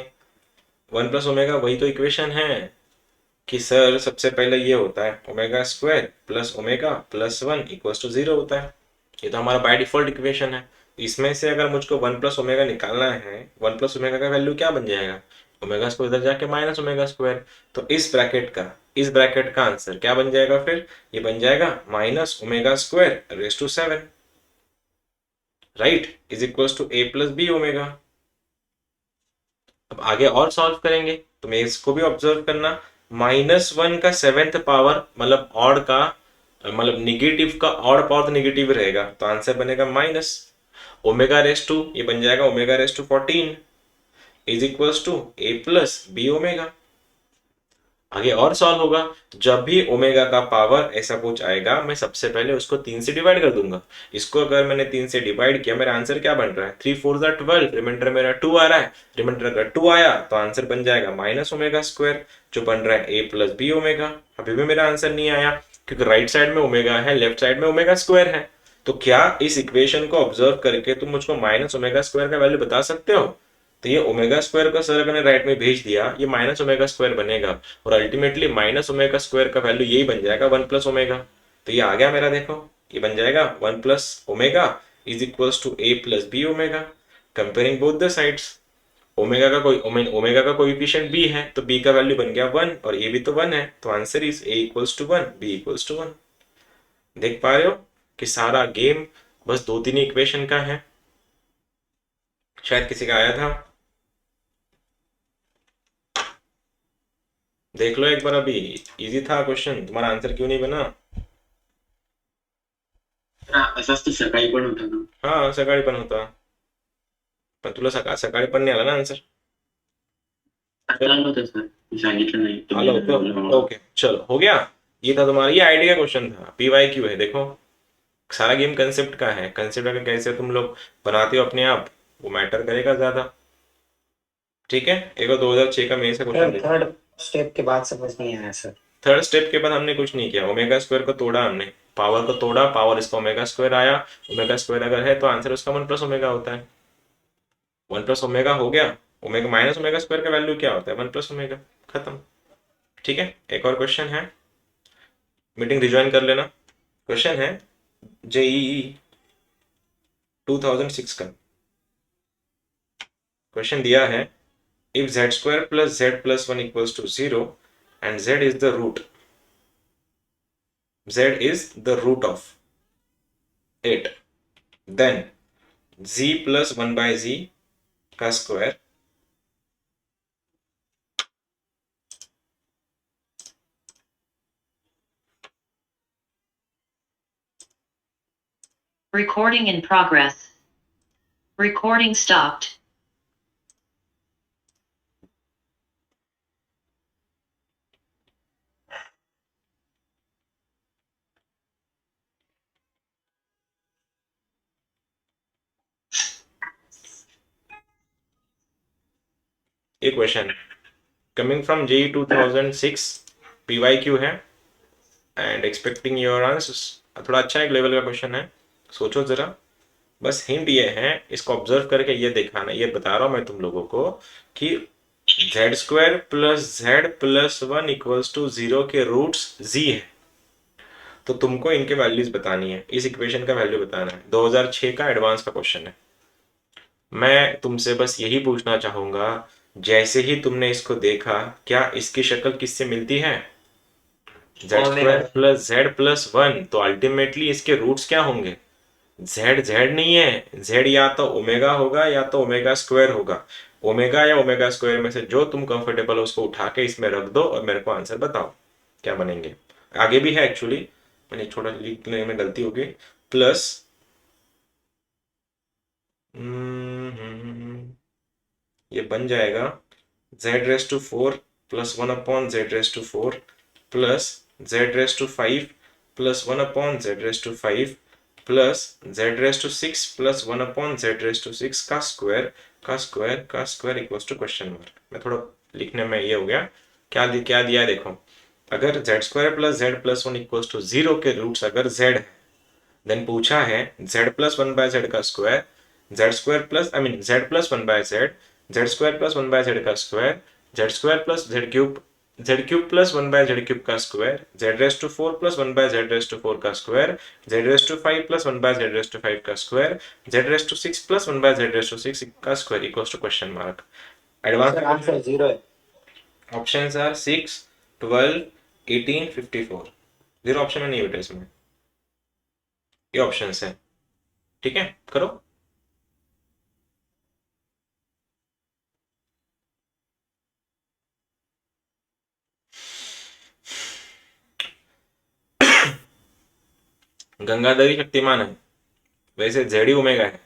1 प्लस ओमेगा वही तो इक्वेशन है कि सर सबसे पहले ये होता है omega square plus omega plus one equals to zero होता है, ये तो हमारा बाय डिफॉल्ट इक्वेशन है। इसमें से अगर मुझको 1 प्लस ओमेगा निकालना है, 1 प्लस ओमेगा का वैल्यू क्या बन जाएगा, ओमेगा स्क्वायर इधर जाके माइनस ओमेगा स्क्वायर, तो इस ब्रैकेट का आंसर क्या बन जाएगा फिर, ये बन जाएगा minus omega square raise to 7 right is equals to a plus B omega. अब आगे और सॉल्व करेंगे तो मैं इसको भी ऑब्जर्व करना, -1 का 7th पावर मतलब ऑड का मतलब निगेटिव का ऑड पावर तो निगेटिव रहेगा, तो आंसर बनेगा माइनस ओमेगा रेस टू, ये बन जाएगा omega raise to 14 is equals to A plus B omega. आगे और सॉल्व होगा, जब भी ओमेगा का पावर ऐसा कुछ आएगा मैं सबसे पहले उसको 3 से डिवाइड कर दूंगा। इसको अगर मैंने 3 से डिवाइड किया, मेरा आंसर क्या बन रहा है, 3 4 12, रिमाइंडर मेरा 2 आ रहा है। रिमाइंडर अगर 2 आया तो आंसर बन जाएगा माइनस ओमेगा स्क्वायर, जो बन रहा है ए प्लस बी ओमेगा। अभी भी मेरा आंसर नहीं आया, क्योंकि राइट साइड में ओमेगा है, लेफ्ट साइड में ओमेगा स्क्वायर है। तो क्या इस इक्वेशन को ऑब्जर्व करके तुम मुझको माइनस ओमेगा स्क्वायर का वैल्यू बता सकते हो? तो ये ओमेगा स्क्वायर का सर ने राइट में भेज दिया, ये माइनस ओमेगा स्क्वायर बनेगा, और अल्टीमेटली माइनस ओमेगा स्क्वायर का वैल्यू यही बन जाएगा 1 प्लस ओमेगा। तो ये आ गया मेरा, देखो ये बन जाएगा 1 plus omega is equals to A plus B omega. Comparing both the sides, omega का कोएफिशिएंट बी है तो बी का वैल्यू बन गया 1, और ए भी तो 1 है, तो answer is A equals to 1, B equals to 1। देख पा रहे हो कि सारा गेम बस 2-3 इक्वेशन का है। शायद किसी का आया था, देख लो एक बार। अभी इजी था क्वेश्चन, तुम्हारा आंसर क्यों नहीं बना? असाच तो सकाळी पण होता ना. हाँ सकाळी पण होता, पण तुला सकाळी पण नाही आला ना आंसर? आला नव्हता सर, मी सांगितलं नाही आला तुम्ही बोलला होता, मला. ओके चलो हो गया। ये था तुम्हारा, ये आईडी का क्वेश्चन था, पीवाई क्यू है। देखो सारा गेम कंसेप्ट का है, कंसेप्ट अगर कैसे तुम लोग बनाते हो अपने आप, वो मैटर करेगा ज्यादा। ठीक है, एक और 2006 का मेरे से क्वेश्चन सर देखो। थर्ड स्टेप के बाद समझ नहीं आया सर। थर्ड स्टेप के बाद हमने कुछ नहीं किया, ओमेगा स्क्वायर को तोड़ा हमने, पावर को तोड़ा, पावर इसका ओमेगा स्क्वायर आया। ओमेगा स्क्वायर अगर है तो आंसर उसका 1 प्लस ओमेगा होता है। 1 प्लस ओमेगा हो गया, ओमेगा माइनस ओमेगा स्क्वायर का वैल्यू क्या होता है, 1 प्लस ओमेगा, खत्म। ठीक है, एक और क्वेश्चन है, मीटिंग रिज्वाइन कर लेना। क्वेश्चन है जेईई 2006 का। क्वेश्चन दिया है, if z square plus z plus 1 equals to 0 and z is the root of 8, then z plus 1 by z का square Recording in progress. Recording stopped. ये question coming from JEE 2006, PYQ है and expecting your answers. थोड़ा अच्छा एक level का question है, सोचो जरा। बस हिंट ये है, इसको ऑब्जर्व करके ये दिखाना, ये बता रहा हूं मैं तुम लोगों को कि z square plus z plus 1 equals to 0 के रूट्स z है, तो तुमको इनके वैल्यूज बतानी है, इस इक्वेशन का वैल्यू बताना है। 2006 का एडवांस का क्वेश्चन है। मैं तुमसे बस यही पूछना चाहूंगा, जैसे ही तुमने इसको देखा, क्या इसकी शक्ल किससे मिलती है? z square plus z plus 1, तो अल्टीमेटली इसके रूट्स क्या होंगे? z z नहीं है, z या तो ओमेगा होगा या तो ओमेगा स्क्वायर होगा। ओमेगा या ओमेगा स्क्वायर में से जो तुम कंफर्टेबल हो उसको उठा के इसमें रख दो और मेरे को आंसर बताओ क्या बनेंगे। आगे भी है एक्चुअली, मैंने छोटा लिखने में गलती हो गई। प्लस ये बन जाएगा z raise to 4 plus 1 upon z raise to 4 plus z raise to 5 plus 1 upon z raise to 5 plus z raise to 6 plus 1 upon z raise to 6 का स्क्वायर का स्क्वायर का square equals to question mark. मैं थोड़ा लिखने में ये हो गया, क्या दिया है देखो। अगर z square plus z plus 1 equals to 0 के रूट्स अगर z है, देन पूछा है z प्लस 1 बाय z का square, z square plus z plus 1 by z square plus 1 by z का square, z plus z cube plus 1 by z cube का square, z raise to 4 plus 1 by z raise to 4 का square, z raise to 5 plus 1 by z raise to 5 का square, z raise to 6 plus 1 by z raise to 6 का square equals to question mark. Advance answer 0 है। Options are 6, 12, 18, 54। Zero option में नहीं बेटा, इसमें ये options है। ठीक है, करो। गंगाधरी शक्तिमान है, वैसे जेडी ओमेगा है।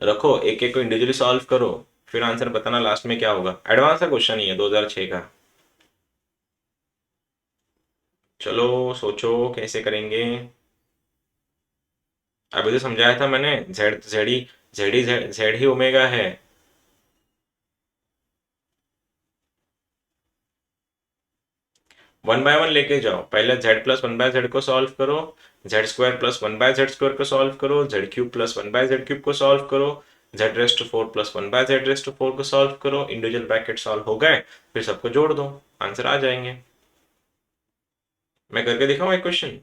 रखो, एक एक को इंडिविजुअली सॉल्व करो, फिर आंसर बताना लास्ट में क्या होगा। एडवांस का क्वेश्चन ही है 2006 का। चलो सोचो कैसे करेंगे। अभी तो समझाया था मैंने, जेड जेडी जेडी जेड ही ओमेगा है। वन बाय वन लेके जाओ, पहले Z plus one by Z को सॉल्व करो, Z square plus one by Z square को सॉल्व करो, Z cube plus one by Z cube को सॉल्व करो, Z raise to four plus one by Z raise to four को solve करो, individual bracket solve हो गए, फिर सबको जोड़ दो, आंसर आ जाएंगे। मैं करके दिखाऊं एक क्वेश्चन?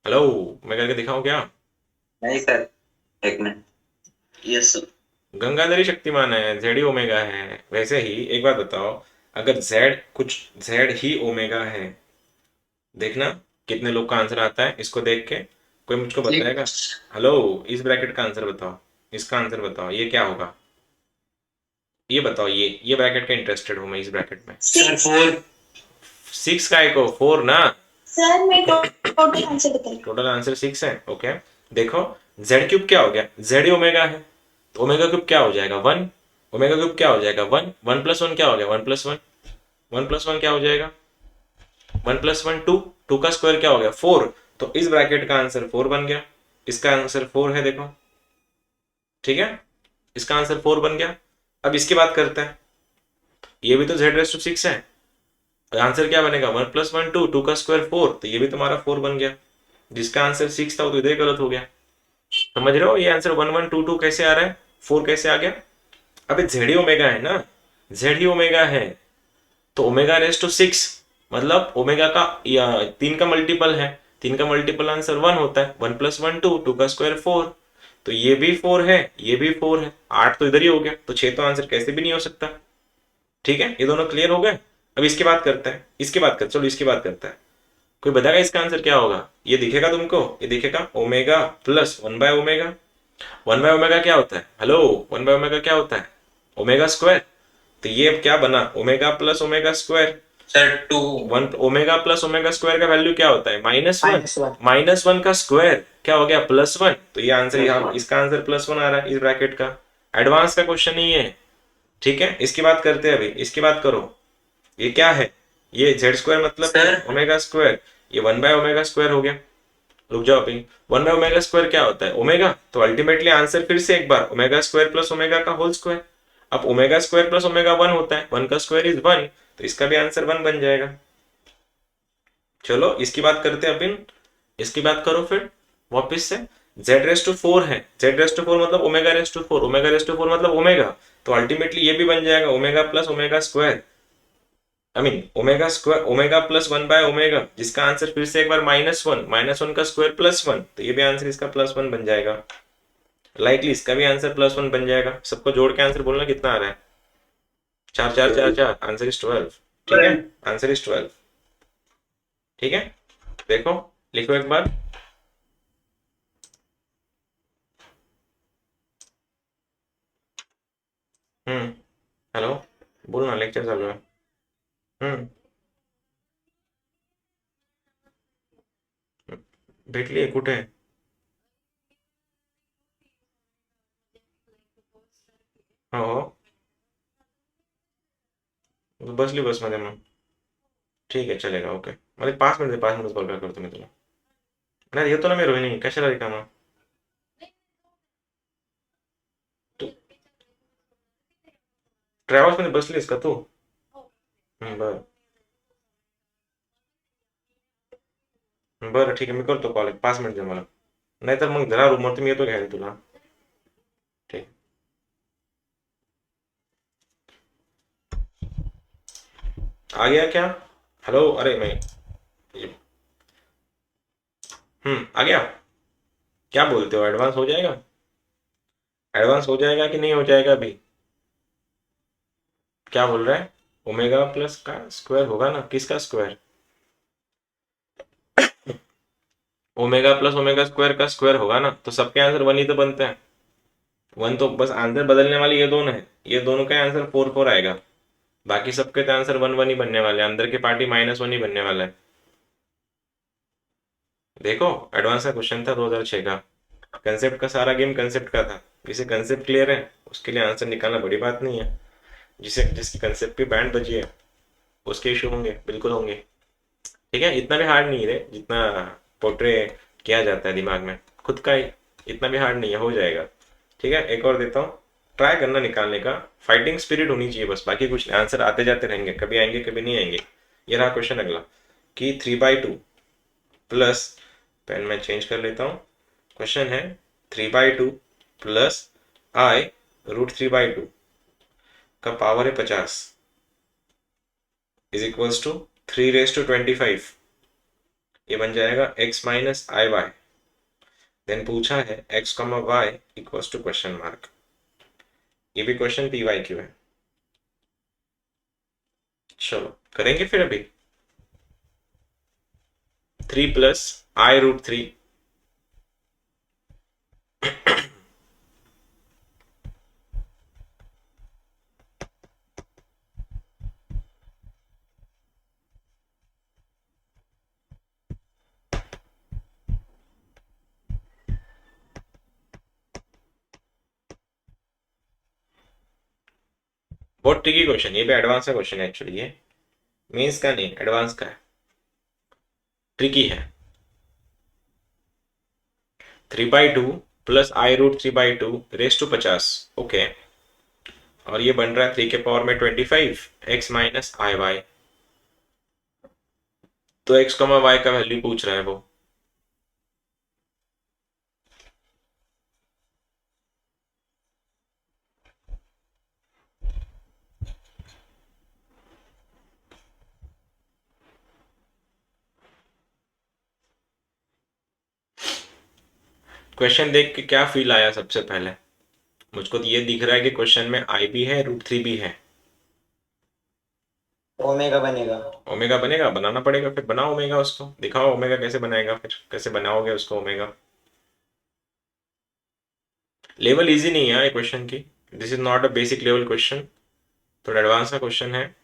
हेलो, मैं करके दिखाऊं क्या? नहीं सर, एक minute. Yes sir. Gangadhari Shaktimaan है, जेड ही ओमेगा है। वैसे ही एक बात बताओ, अगर जेड कुछ जेड ही ओमेगा है, देखना कितने लोग का आंसर आता है इसको देख के, कोई मुझको बताएगा? हेलो, इस ब्रैकेट का आंसर बताओ, इसका आंसर बताओ, ये क्या होगा? ये बताओ, ये ब्रैकेट का इंटरेस्टेड हूं मैं, इस ब्रैकेट में। सर 4। 6 का एक 4 ना? सर मैं टोटल आंसर बताइए। टोटल आंसर 6 है। ओके, देखो जेड क्यूब क्या हो गया, जेड ही ओमेगा है, तो ओमेगा क्यूब क्या हो जाएगा 1, ओमेगा क्यूब क्या हो जाएगा 1, 1 प्लस 1 क्या हो गया 1 प्लस 1, 1 प्लस 1 क्या हो जाएगा 1 प्लस 1 2, 2 का स्क्वायर क्या हो गया 4, तो इस ब्रैकेट का आंसर 4 बन गया, इसका आंसर 4 है देखो, ठीक है, इसका आंसर 4 बन गया। अब इसकी बात करते हैं, ये भी तो z रेस टू 6 है, आंसर क्या बनेगा 1 प्लस 1 2, 2 का स्क्वायर 4, तो ये भी तुम्हारा 4 बन गया, जिसका आंसर 6 था वो तो इधर गलत हो गया। समझ रहे हो ये आंसर 1 1 2 2 कैसे आ रहा है, 4 कैसे आ गया? अबे जेड ही ओमेगा है ना, जेड ही ओमेगा है, तो ओमेगा रेस टू 6 मतलब ओमेगा का 3 का मल्टीपल है, 3 का मल्टीपल आंसर 1 होता है, 1 प्लस 1 2, 2 का स्क्वायर 4, तो ये भी 4 है, ये भी 4 है, 8 तो इधर ही हो गया, तो 6 तो आंसर कैसे भी नहीं हो सकता। ठीक है, ये दोनों क्लियर हो गए। अब इसकी बात करते हैं, इसकी बात कर, चलो इसकी बात करते हैं। कोई बताएगा इसका आंसर क्या होगा? ये दिखेगा तुमको, ये दिखेगा omega plus 1 by omega. 1 by omega क्या होता है? हेलो, 1 बाय ओमेगा क्या होता है? Omega square. तो ये अब क्या बना, omega plus omega square. Sir 2। 1 omega plus omega square का वैल्यू क्या होता है? -1। -1। -1 का स्क्वायर क्या हो गया? +1। तो ये आंसर यहाँ, इसका आंसर +1 आ रहा है इस ब्रैकेट का। एडवांस का क्वेश्चन नहीं है, ठीक है। इसकी बात करते हैं अभी, इसकी बात करो। ये क्या है? ये जेड स्क्वायर मतलब सर। ओमेगा स्क्वायर, ये 1 बाय ओमेगा स्क्वायर हो गया। रुक जाओ अभी, 1 बाय ओमेगा स्क्वायर क्या होता है? ओमेगा। तो अल्टीमेटली आंसर फिर से एक बार ओमेगा स्क्वायर प्लस ओमेगा का होल स्क्वायर। अब ओमेगा स्क्वायर प्लस ओमेगा 1 होता है, 1 का स्क्वायर इज 1, तो इसका भी आंसर 1 बन जाएगा। चलो इसकी बात करते हैं अभी, इसकी बात करो फिर वापस से। z रेस टू 4 है, z रेस टू 4 मतलब omega raise to 4, omega raise to 4 मतलब ओमेगा, तो अल्टीमेटली ये भी बन जाएगा omega plus omega square, I mean omega square, omega plus 1 by omega, जिसका आंसर फिर से एक बार -1 का स्क्वायर +1, तो ये भी आंसर इसका +1 बन जाएगा। लाइकली इसका भी आंसर +1 बन जाएगा। सबको जोड़ के आंसर बोलना कितना आ रहा है? 4 4 4 4, आंसर इज 12। ठीक है, आंसर इज 12। ठीक है, देखो लिखो एक बार। हेलो, बोलना, लेक्चर चालू है। भेटली कुठे? हो, बसली बसमध्ये मग ठीक आहे, चलेगा, ओके। मला 5 मिनिट दे, 5 मिनिट कॉल बॅक करतो मी तुला. नाही येतो ना मी, रोहिणी, कशाला रिकामा तू? ट्रॅव्हल्स मध्ये बसलीस का तू? बरं बरं, ठीक आहे, मी करतो कॉल, 5 मिनिट दे मला, नाहीतर मग जरा रूमवरती मी येतो घ्यायला तुला. ठीक. आ गया क्या? हेलो, अरे मैं आ गया। क्या बोलते हो, एडवांस हो जाएगा? एडवांस हो जाएगा कि नहीं हो जाएगा अभी? क्या बोल रहा है? ओमेगा प्लस का स्क्वायर होगा ना, किसका square? Omega plus omega square का स्क्वायर होगा ना, तो सबके आंसर 1 ही तो बनते हैं। 1 तो बस आंसर बदलने वाले ये दोनों है, ये दोनों का आंसर 4 4 आएगा, बाकी सबके तो आंसर 1 1 ही बनने वाले हैं, अंदर की पार्टी -1 ही बनने वाला है। देखो एडवांस का क्वेश्चन था 2006 का, कंसेप्ट का सारा गेम कंसेप्ट का था। जिसे कंसेप्ट क्लियर है उसके लिए आंसर निकालना बड़ी बात नहीं है। जिसकी कंसेप्ट पे बैंड बजी है उसके इशू होंगे, बिल्कुल होंगे। ठीक है, इतना भी हार्ड नहीं है जितना पोर्ट्रे किया जाता है दिमाग में खुद का ही, इतना भी हार्ड नहीं है, हो जाएगा। ठीक है, एक और देता हूँ, ट्राई करना निकालने का। फाइटिंग स्पिरिट होनी चाहिए बस, बाकी कुछ नहीं। आंसर आते जाते रहेंगे, कभी आएंगे कभी नहीं आएंगे। ये रहा क्वेश्चन अगला कि 3/2 प्लस, पेन में चेंज कर लेता हूँ। क्वेश्चन है 3/2 प्लस I√3/2 का पावर है 50 इज इक्वल्स टू 3⁻25। ये बन जाएगा x माइनस IY। देन पूछा है x, y equals to question mark. ये भी क्वेश्चन PYQ है। चलो करेंगे फिर अभी। 3 प्लस I√3 बहुत ट्रिकी क्वेश्चन, ये भी एडवांस का क्वेश्चन है एक्चुअली। ये मेंस का नहीं, एडवांस का है, ट्रिकी है। 3/2 plus I√3/2 raise to 50। Okay, और ये बन रहा है 3 के पावर में 25 x माइनस IY। तो x, y का वैल्यू पूछ रहा है वो। क्वेश्चन देख के क्या फील आया सबसे पहले? मुझको तो ये दिख रहा है कि क्वेश्चन में I भी है, √3 भी है। ओमेगा बनेगा। ओमेगा बनेगा, बनाना पड़ेगा फिर। बनाओ ओमेगा, उसको दिखाओ ओमेगा कैसे बनाएगा, फिर कैसे बनाओगे उसको ओमेगा। लेवल इजी नहीं है ये क्वेश्चन की, this is not a basic level question, थोड़ा एडवांस का क्वेश्चन है।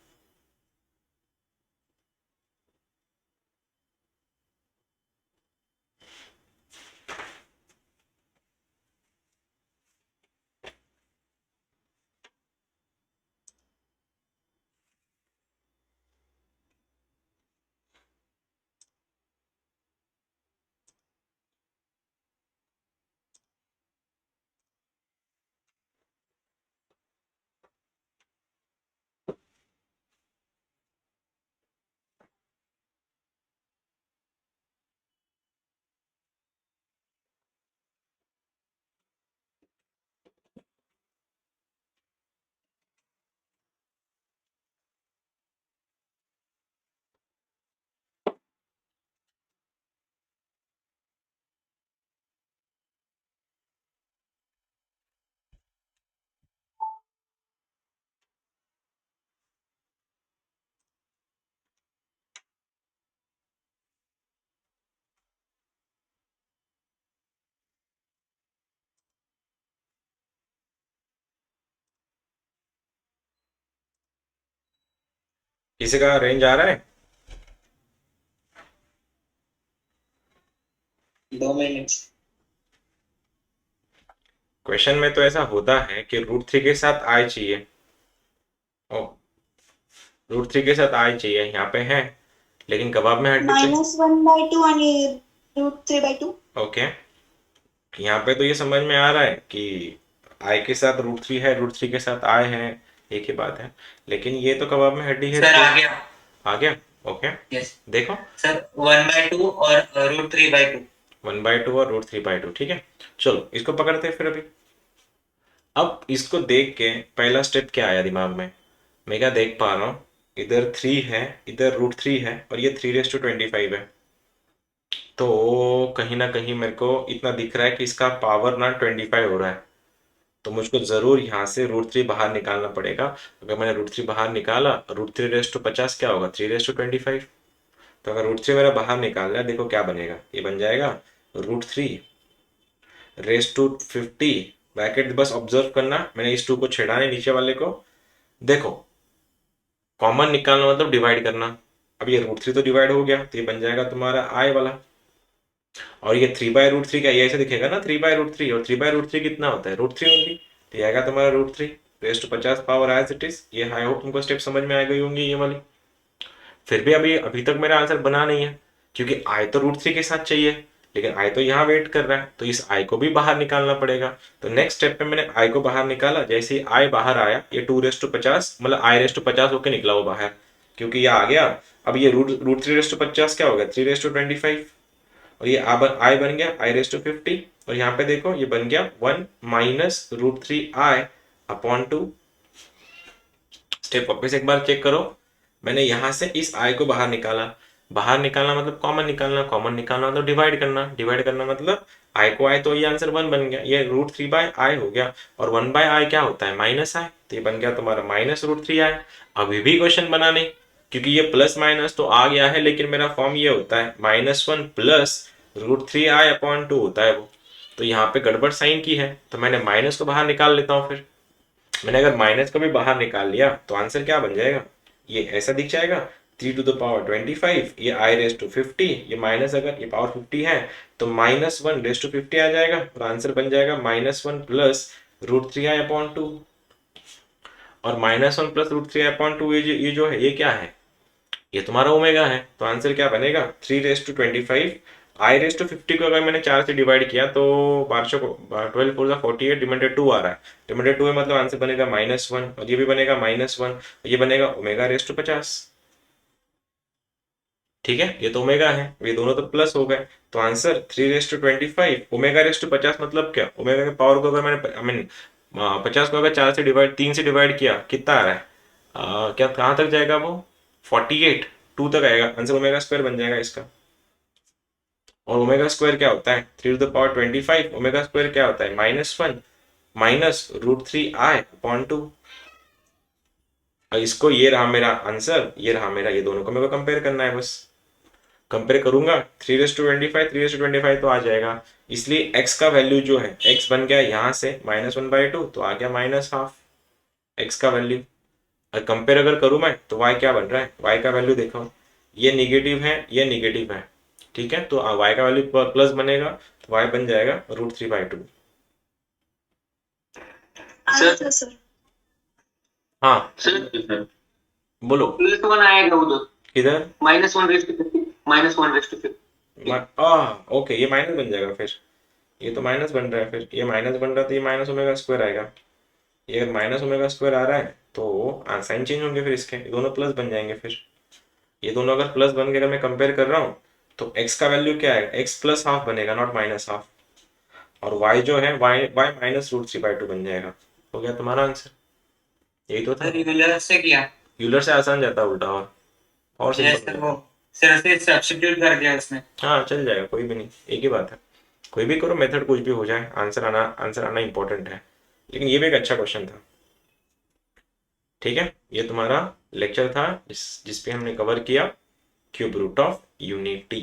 किसी का रेंज आ रहा है? 2 मिनट। क्वेश्चन में तो ऐसा होता है कि √3 के साथ I चाहिए। ओ, √3 के साथ I चाहिए, यहाँ पे है, लेकिन कबाब में हड्डी चाहिए। -1/2 आणि √3/2. ओके, यहाँ पे तो ये समझ में आ रहा है कि I के साथ √3 है, √3 के साथ I है, एक ही बात है। लेकिन ये तो कबाब में हड्डी है। सर तो आ गया। आ गया। ओके, यस देखो सर 1/2 और √3/2। 1/2 और √3/2। ठीक है, चलो इसको पकड़ते हैं फिर अभी। अब इसको देख के पहला स्टेप क्या आया दिमाग में? मैं क्या देख पा रहा हूँ, इधर 3 है, इधर √3 है, और ये 3⁻25 है। तो कहीं ना कहीं मेरे को इतना दिख रहा है कि इसका पावर ना 25 हो रहा है। तो मुझको जरूर यहाँ से √3 बाहर निकालना पड़ेगा। अगर मैंने √3 बाहर निकाला, √3⁻50 क्या होगा? 3⁻25। तो अगर √3 मेरा बाहर निकाल रहा है, देखो क्या बनेगा, ये बन जाएगा √3⁻50। ब्रैकेट बस ऑब्जर्व करना, मैंने इस 2 को छेड़ा नहीं, नीचे वाले को। देखो, कॉमन निकालना मतलब डिवाइड करना। अब ये √3 तो डिवाइड हो गया, तो ये बन जाएगा तुम्हारा I वाला। और ये 3/√3 का ये ऐसे दिखेगा ना 3/√3, और 3/√3 कितना होता है √3 ओनली, तो ये आएगा तुम्हारा √3 raise to 50 power as it is. ये आई होप तुमको स्टेप समझ में आ गई होंगी ये वाली। फिर भी अभी तक मेरा आंसर बना नहीं है, क्योंकि आई तो √3 के साथ चाहिए, लेकिन आई तो यहाँ वेट कर रहा है, तो इस आई को भी बाहर निकालना पड़ेगा। तो नेक्स्ट स्टेप पे मैंने आई को बाहर निकाला, जैसे ही आई बाहर आया ये 2⁻50 मतलब I⁻50 होके निकला वो बाहर, क्योंकि ये आ गया। अब ये √3⁻50 क्या हो गया 3⁻25, और ये आई बन गया I⁻50, और यहाँ पे देखो ये बन गया 1 माइनस √3i/2। स्टेप वापस एक बार चेक करो, मैंने यहाँ से इस आई को बाहर निकाला, बाहर निकालना मतलब कॉमन निकालना, कॉमन निकालना मतलब डिवाइड करना, डिवाइड करना मतलब आई को आई, तो ये आंसर 1 बन गया, ये √3/i हो गया, और 1/i क्या होता है -i, तो ये बन गया तुम्हारा -√3i। अभी भी क्वेश्चन बना नहीं, क्योंकि ये प्लस माइनस तो आ गया है, लेकिन मेरा फॉर्म ये होता है -1 प्लस √3i/2 होता है वो, तो यहाँ पे गड़बड़ साइन की है, तो मैंने माइनस को बाहर निकाल लेता हूँ। फिर मैंने अगर माइनस को भी बाहर निकाल लिया तो आंसर क्या बन जाएगा, ये ऐसा दिख जाएगा 3⁻25, ये I⁻50, ये माइनस अगर ये पावर 50 है तो -1⁻50 आ जाएगा, और आंसर बन जाएगा -1 प्लस √3i/2। और -1 प्लस √3i/2 ये जो है ये क्या है, ये तुम्हारा ओमेगा है, तो आंसर क्या बनेगा 3⁻25। I⁻50 को अगर मैंने 4 से डिवाइड किया तो 12 को 12 4 48 डिवाइडेड 2 आ रहा है, डिवाइडेड 2 है मतलब आंसर बनेगा -1, और ये भी बनेगा -1, ये बनेगा ω⁻50। ठीक है, ये तो ओमेगा है, ये दोनों तो प्लस हो गए, तो आंसर 3⁻25 ω⁻50 मतलब क्या, ओमेगा के पावर को अगर मैंने आई मीन 50 को अगर 3 से डिवाइड किया कितना आ रहा है, क्या कहाँ तक जाएगा वो 48 2 तक आएगा, आंसर ω² बन जाएगा इसका। और ω² क्या होता है 3⁻25, ω² क्या होता है -1 माइनस √3i/2। और इसको ये रहा मेरा आंसर, ये रहा मेरा, ये दोनों को मेरे को कंपेयर करना है, बस कंपेयर करूंगा 3⁻25 तो आ जाएगा, इसलिए x का वैल्यू जो है x बन गया यहाँ से -1/2, तो आ गया -½ x का वैल्यू। और कंपेयर अगर करूं मैं तो y क्या बन रहा है, y का वैल्यू देखो, ये निगेटिव है ये निगेटिव है, ठीक है, तो y का वैल्यू प्लस बनेगा, तो y बन जाएगा √3/2। आंसर सर हाँ सर बोलो, +1 आएगा उधर, किधर -1/50 -1/50। ओके, ये माइनस बन जाएगा, फिर ये तो माइनस बन रहा है, फिर ये माइनस बन रहा है तो ये -ω² आएगा, ये अगर -ω² आ रहा है तो साइन चेंज होंगे, फिर इसके ये दोनों प्लस बन जाएंगे, फिर ये दोनों अगर प्लस बन के अगर मैं कंपेयर कर रहा हूँ तो x का वैल्यू क्या है, x +½ बनेगा नॉट -½ और y जो है y -√3/2 बन जाएगा। हो गया तुम्हारा आंसर, यही तो था। यूलर से किया, यूलर से आसान जाता है उल्टा, और जैसे सिंपल वो सर से सब्स्टिट्यूट कर दिया उसने। हाँ चल जाएगा, कोई भी नहीं, एक ही बात है, कोई भी करो मेथड कुछ भी हो जाए, आंसर आना इंपॉर्टेंट है। लेकिन ये भी एक अच्छा क्वेश्चन था। ठीक है, ये तुम्हारा लेक्चर था जिस पे हमने कवर किया क्यूब रूट ऑफ यूनिटी।